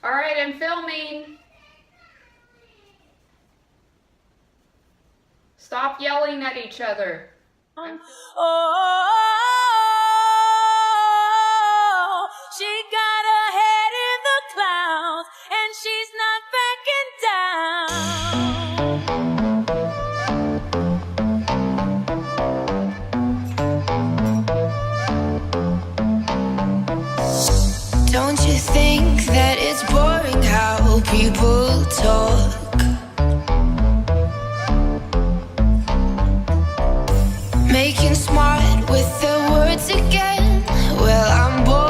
All right, I'm filming. Stop yelling at each other. Oh, she got her head in the clouds, and she's not backing down. Don't you think that it's boring how people talk? Making smart with their words again. Well, I'm bored.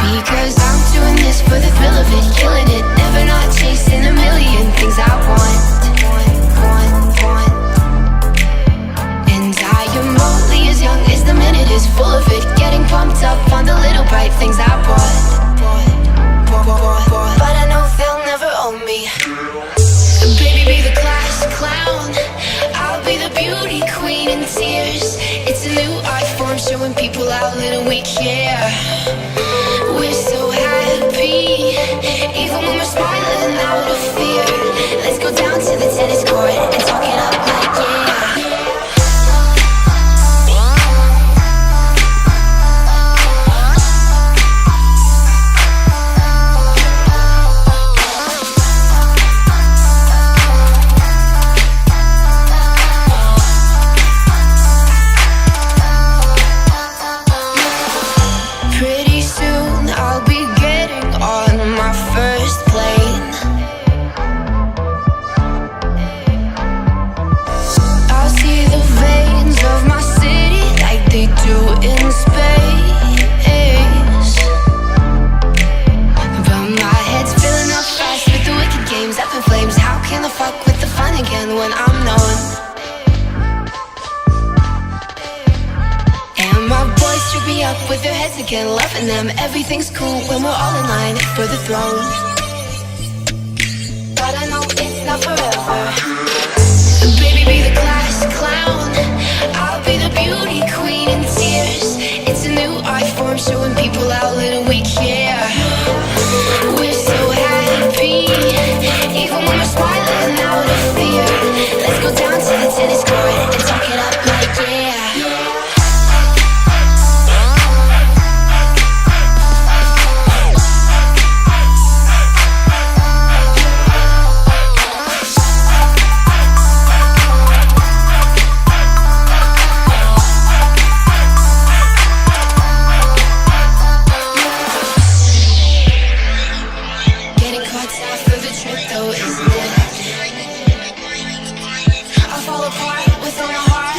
Because I'm doing this for the thrill of it, killing it, never not chasing a million things I want. And I am only as young as the minute is full of it, getting pumped up on the little bright things I bought. But I know they'll never own me. Baby, be the class clown, I'll be the beauty queen in tears. It's a new art form showing people how little we care. We're so happy, even when we're smiling out of fear. Let's go down to the tennis court and talk it up like yeah. When I'm known, and my boys trip me up with their heads again, loving them. Everything's cool when we're all in line for the throne. But I know it's not forever. Baby, be the class clown, I'll be the beauty queen in tears. It's a new art form showing people how little we care. We're so happy, even when we're smiling out of fear. Let's go down to the tennis court and talk it up like yeah. Getting caught out for the trip though, isn't it? Fall apart with all my heart.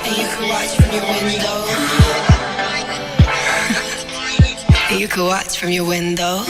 And you could watch from your window. And you could watch from your window.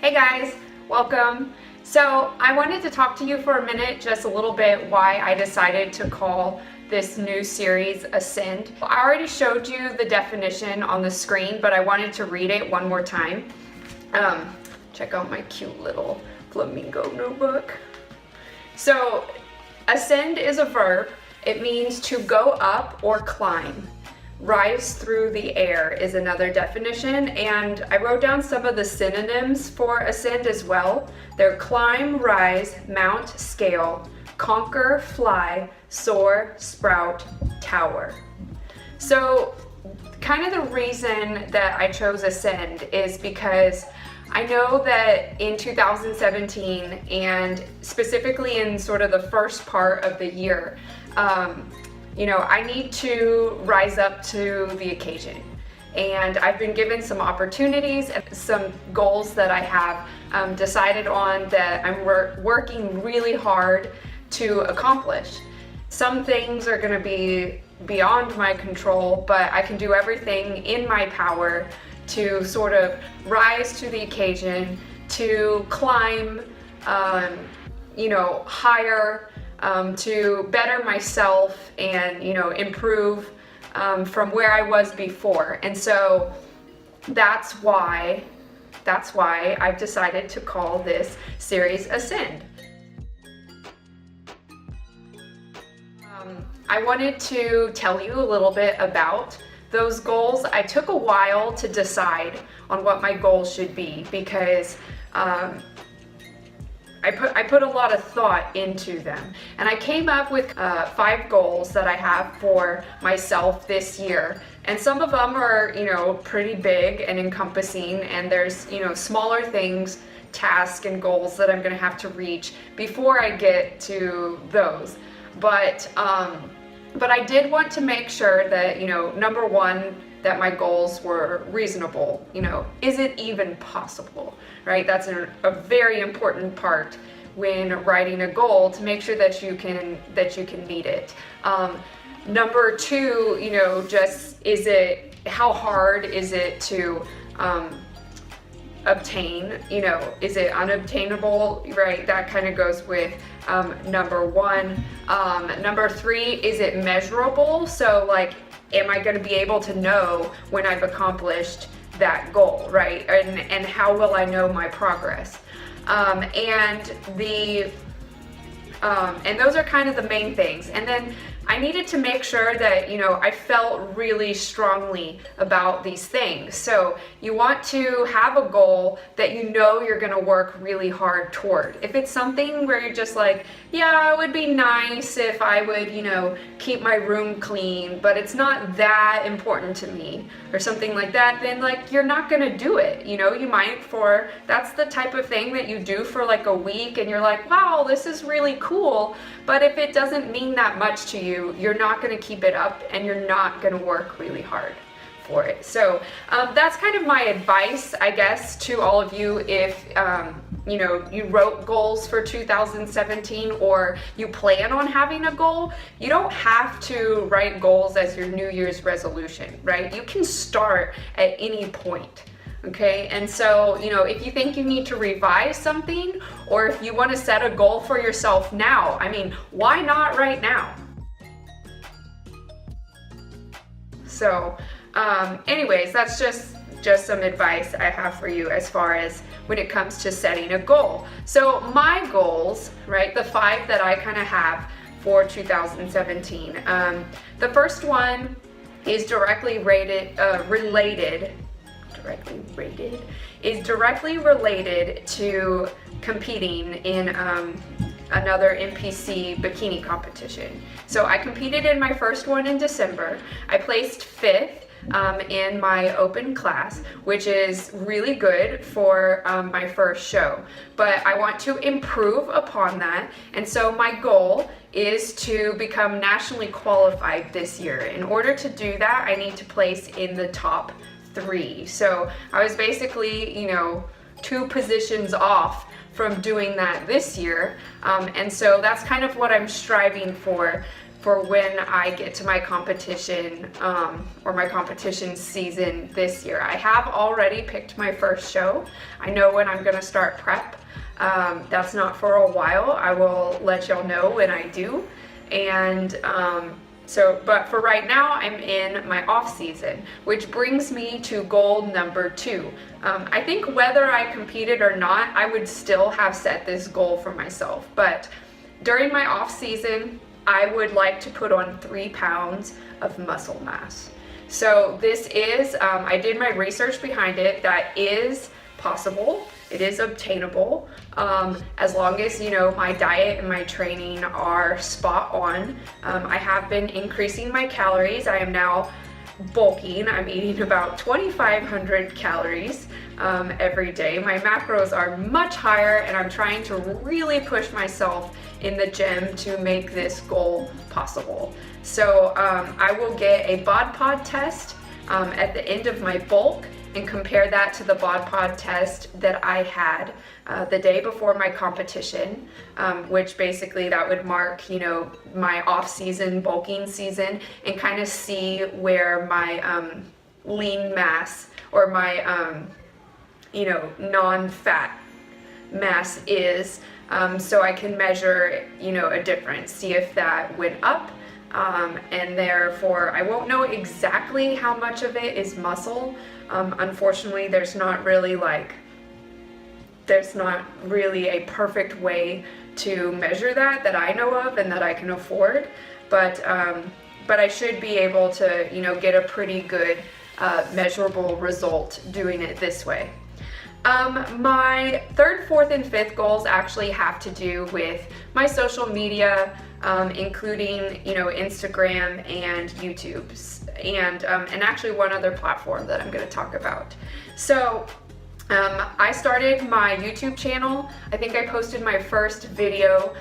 Hey guys, welcome. So I wanted to talk to you for a minute, just a little bit, why I decided to call this new series Ascend. I already showed you the definition on the screen, but I wanted to read it one more time. Check out my cute little flamingo notebook. So ascend is a verb. It means to go up or climb. Rise through the air is another definition, and I wrote down some of the synonyms for ascend as well. They're climb, rise, mount, scale, conquer, fly, soar, sprout, tower. So kind of the reason that I chose ascend is because I know that in 2017, and specifically in sort of the first part of the year, I need to rise up to the occasion. And I've been given some opportunities and some goals that I have decided on that I'm working really hard to accomplish. Some things are going to be beyond my control, but I can do everything in my power to sort of rise to the occasion, to climb, higher, to better myself and, improve from where I was before. And so that's why I've decided to call this series Ascend. I wanted to tell you a little bit about those goals. I took a while to decide on what my goals should be because I put a lot of thought into them, and I came up with 5 goals that I have for myself this year. And some of them are, pretty big and encompassing, and there's, smaller things, tasks and goals that I'm going to have to reach before I get to those. But I did want to make sure that, number one, that my goals were reasonable. Is it even possible, right? That's a very important part when writing a goal, to make sure that you can meet it. Number two, just how hard is it to obtain? Is it unobtainable, right? That kind of goes with number one. Number 3, is it measurable? So like, am I going to be able to know when I've accomplished that goal, right? And how will I know my progress? And those are kind of the main things. And then I needed to make sure that, I felt really strongly about these things. So you want to have a goal that you're going to work really hard toward. If it's something where you're just like, yeah, it would be nice if I would, keep my room clean, but it's not that important to me or something like that, then like you're not going to do it. You might that's the type of thing that you do for like a week and you're like, wow, this is really cool. But if it doesn't mean that much to you, you're not going to keep it up and you're not going to work really hard for it. So that's kind of my advice, I guess, to all of you. If you wrote goals for 2017 or you plan on having a goal, you don't have to write goals as your New Year's resolution, right? You can start at any point. Okay, and so, if you think you need to revise something, or if you want to set a goal for yourself now, why not right now? So, anyways, that's just some advice I have for you as far as when it comes to setting a goal. So my goals, right, the 5 that I kind of have for 2017, the first one is directly related to competing in another NPC bikini competition. So I competed in my first one in December. I placed 5th in my open class, which is really good for my first show. But I want to improve upon that, and so my goal is to become nationally qualified this year. In order to do that, I need to place in the top 3. So I was basically, 2 positions off from doing that this year, and so that's kind of what I'm striving for when I get to my competition or my competition season this year. I have already picked my first show. I know when I'm going to start prep. That's not for a while. I will let y'all know when I do. And but for right now, I'm in my off season, which brings me to goal number 2. I think whether I competed or not, I would still have set this goal for myself. But during my off season, I would like to put on 3 pounds of muscle mass. So this is, I did my research behind it. That is possible. It is obtainable, as long as, my diet and my training are spot on. I have been increasing my calories. I am now bulking. I'm eating about 2,500 calories every day. My macros are much higher, and I'm trying to really push myself in the gym to make this goal possible. So I will get a BODPOD test at the end of my bulk and compare that to the BODPOD test that I had the day before my competition, which basically that would mark, you know, my off-season bulking season, and kind of see where my lean mass or my, you know, non-fat mass is, so I can measure, you know, a difference, see if that went up. And therefore I won't know exactly how much of it is muscle. Unfortunately, there's not really a perfect way to measure that I know of and that I can afford, but I should be able to, you know, get a pretty good measurable result doing it this way. My third, fourth, and fifth goals actually have to do with my social media, including, you know, Instagram and YouTube, and actually one other platform that I'm going to talk about. So I started my YouTube channel. I think I posted my first video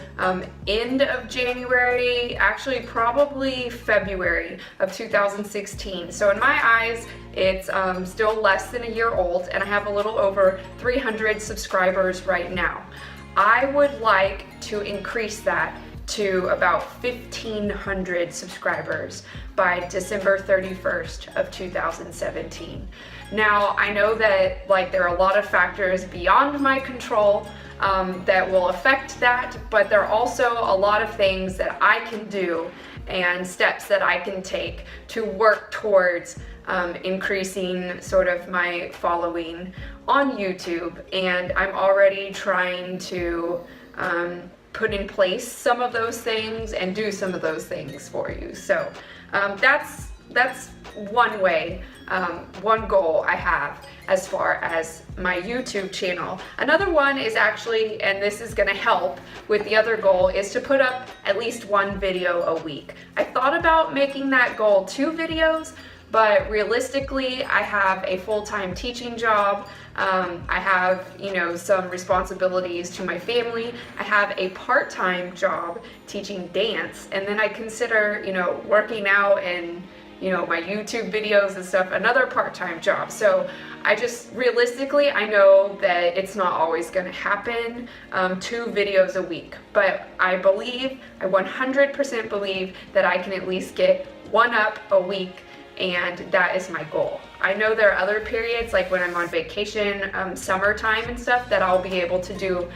end of January, actually probably February of 2016. So in my eyes, it's still less than a year old, and I have a little over 300 subscribers right now. I would like to increase that to about 1,500 subscribers by December 31st of 2017. Now, I know that there are a lot of factors beyond my control that will affect that, but there are also a lot of things that I can do and steps that I can take to work towards increasing sort of my following on YouTube, and I'm already trying to put in place some of those things and do some of those things for you. So that's one way, one goal I have as far as my YouTube channel. Another one is actually, and this is going to help with the other goal, is to put up at least one video a week. I thought about making that goal 2 videos, but realistically, I have a full-time teaching job. I have, you know, some responsibilities to my family. I have a part-time job teaching dance, and then I consider, you know, working out and, you know, my YouTube videos and stuff, another part-time job. So I just realistically, I know that it's not always going to happen, 2 videos a week, but I 100% believe that I can at least get 1 up a week, and that is my goal. I know there are other periods, like when I'm on vacation, summertime and stuff, that I'll be able to do,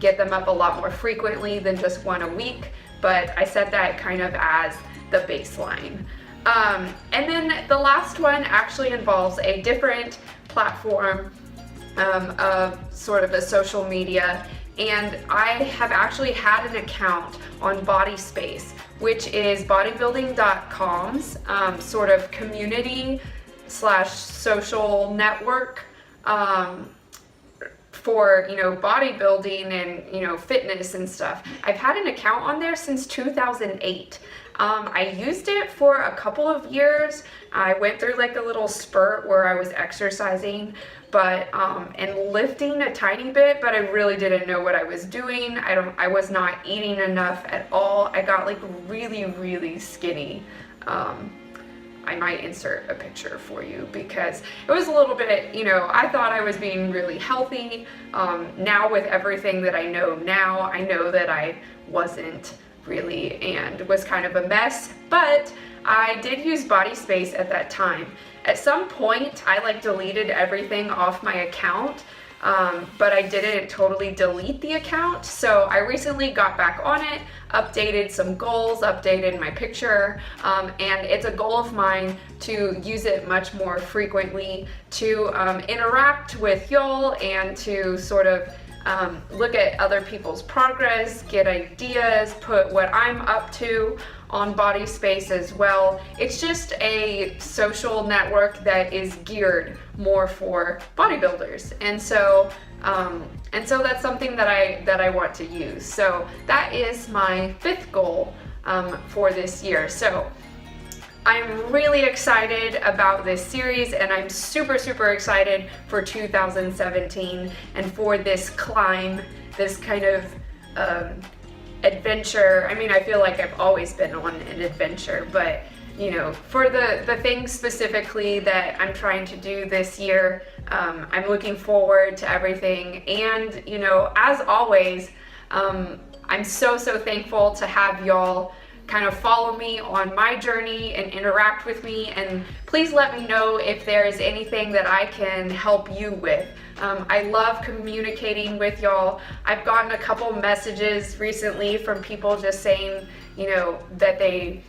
get them up a lot more frequently than just 1 a week, but I set that kind of as the baseline. And then the last one actually involves a different platform of sort of a social media, and I have actually had an account on BODYSPACE, which is bodybuilding.com's sort of community / social network for, you know, bodybuilding and, you know, fitness and stuff. I've had an account on there since 2008. I used it for a couple of years. I went through like a little spurt where I was exercising, but and lifting a tiny bit, but I really didn't know what I was doing. I was not eating enough at all. I got like really skinny. I might insert a picture for you because it was a little bit, you know, I thought I was being really healthy. Now with everything that I know now, I know that I wasn't really and was kind of a mess, but I did use BODYSPACE at that time. At some point, I like deleted everything off my account, but I didn't totally delete the account. So I recently got back on it, updated some goals, updated my picture, and it's a goal of mine to use it much more frequently to interact with y'all and to sort of look at other people's progress, get ideas, put what I'm up to on BODYSPACE as well. It's just a social network that is geared more for bodybuilders, and so that's something that I want to use. So that is my 5th goal for this year. So I'm really excited about this series, and I'm super excited for 2017 and for this climb, this kind of adventure. I mean, I feel like I've always been on an adventure, but you know, for the things specifically that I'm trying to do this year, I'm looking forward to everything. And you know, as always, I'm so thankful to have y'all kind of follow me on my journey and interact with me, and please let me know if there is anything that I can help you with. I love communicating with y'all. I've gotten a couple messages recently from people just saying, you know, that they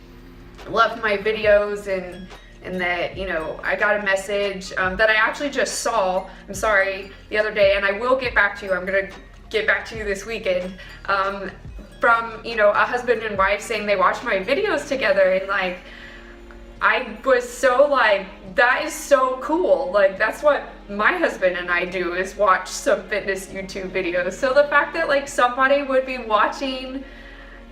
love my videos, and that, you know, I got a message that I actually just saw, I'm sorry, the other day, and I will get back to you. I'm gonna get back to you this weekend. From, you know, a husband and wife saying they watch my videos together, and like, I was so like, that is so cool. Like, that's what my husband and I do, is watch some fitness YouTube videos. So the fact that like somebody would be watching,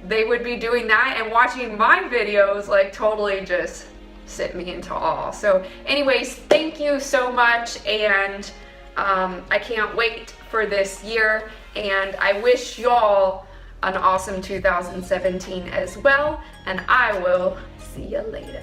they would be doing that and watching my videos, like totally just sent me into awe. So anyways, thank you so much, and I can't wait for this year, and I wish y'all an awesome 2017 as well, and I will see you later.